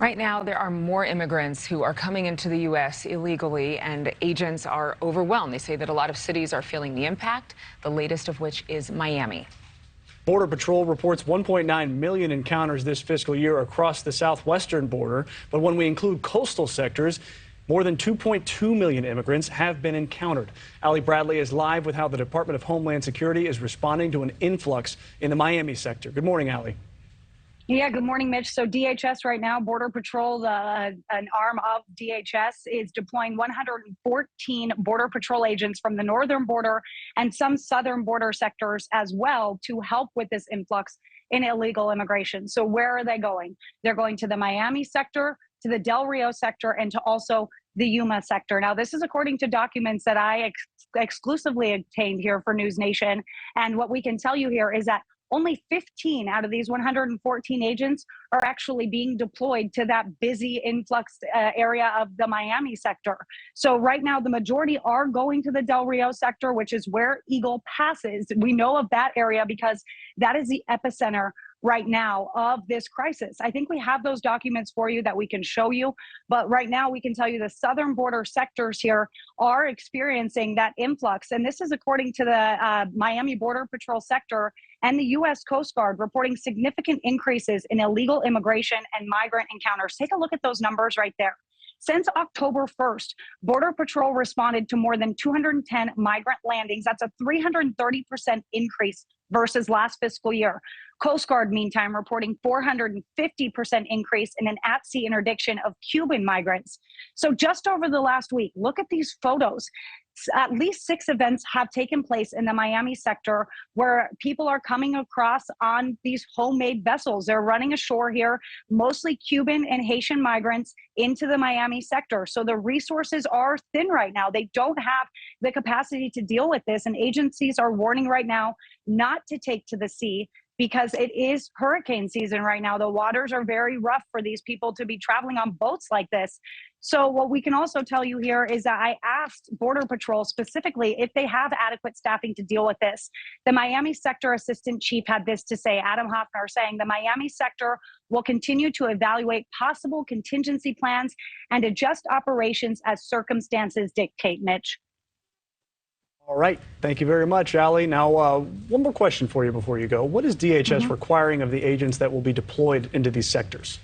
Right now, there are more immigrants who are coming into the U.S. illegally, and agents are overwhelmed. They say that a lot of cities are feeling the impact, the latest of which is Miami. Border Patrol reports 1.9 million encounters this fiscal year across the southwestern border. But when we include coastal sectors, more than 2.2 million immigrants have been encountered. Ali Bradley is live with how the Department of Homeland Security is responding to an influx in the Miami sector. Good morning, Ali. Yeah, good morning, Mitch. So DHS right now, Border Patrol, an arm of DHS, is deploying 114 Border Patrol agents from the northern border and some southern border sectors as well to help with this influx in illegal immigration. So where are they going? They're going to the Miami sector, to the Del Rio sector, and to also the Yuma sector. Now, this is according to documents that I exclusively obtained here for NewsNation. And what we can tell you here is that only 15 out of these 114 agents are actually being deployed to that busy influx area of the Miami sector. So right now, the majority are going to the Del Rio sector, which is where Eagle passes. We know of that area because that is the epicenter right now of this crisis. I think we have those documents for you that we can show you, but right now we can tell you the southern border sectors here are experiencing that influx. And this is according to the Miami Border Patrol sector and the U.S. Coast Guard reporting significant increases in illegal immigration and migrant encounters. Take a look at those numbers right there. Since October 1st, Border Patrol responded to more than 210 migrant landings. That's a 330% increase versus last fiscal year. Coast Guard, meantime, reporting 450% increase in an at-sea interdiction of Cuban migrants. So just over the last week, look at these photos. At least 6 events have taken place in the Miami sector where people are coming across on these homemade vessels. They're running ashore here, mostly Cuban and Haitian migrants into the Miami sector. So the resources are thin right now. They don't have the capacity to deal with this. And agencies are warning right now not to take to the sea because it is hurricane season right now. The waters are very rough for these people to be traveling on boats like this. So what we can also tell you here is that I asked Border Patrol specifically if they have adequate staffing to deal with this. The Miami Sector Assistant Chief had this to say, Adam Hoffner, saying the Miami sector will continue to evaluate possible contingency plans and adjust operations as circumstances dictate, Mitch. All right. Thank you very much, Ali. Now, one more question for you before you go. What is DHS requiring of the agents that will be deployed into these sectors?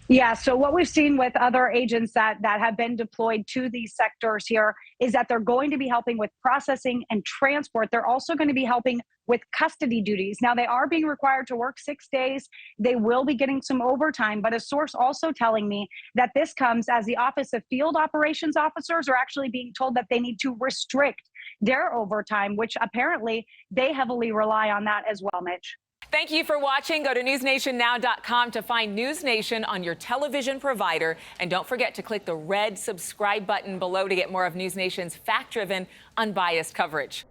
Yeah, so what we've seen with other agents that have been deployed to these sectors here is that they're going to be helping with processing and transport. They're also going to be helping with custody duties. Now, they are being required to work 6 days. They will be getting some overtime, but a source also telling me that this comes as the Office of Field Operations Officers are actually being told that they need to restrict their overtime, which apparently they heavily rely on that as well, Mitch. Thank you for watching. Go to newsnationnow.com to find NewsNation on your television provider. And don't forget to click the red subscribe button below to get more of NewsNation's fact-driven, unbiased coverage.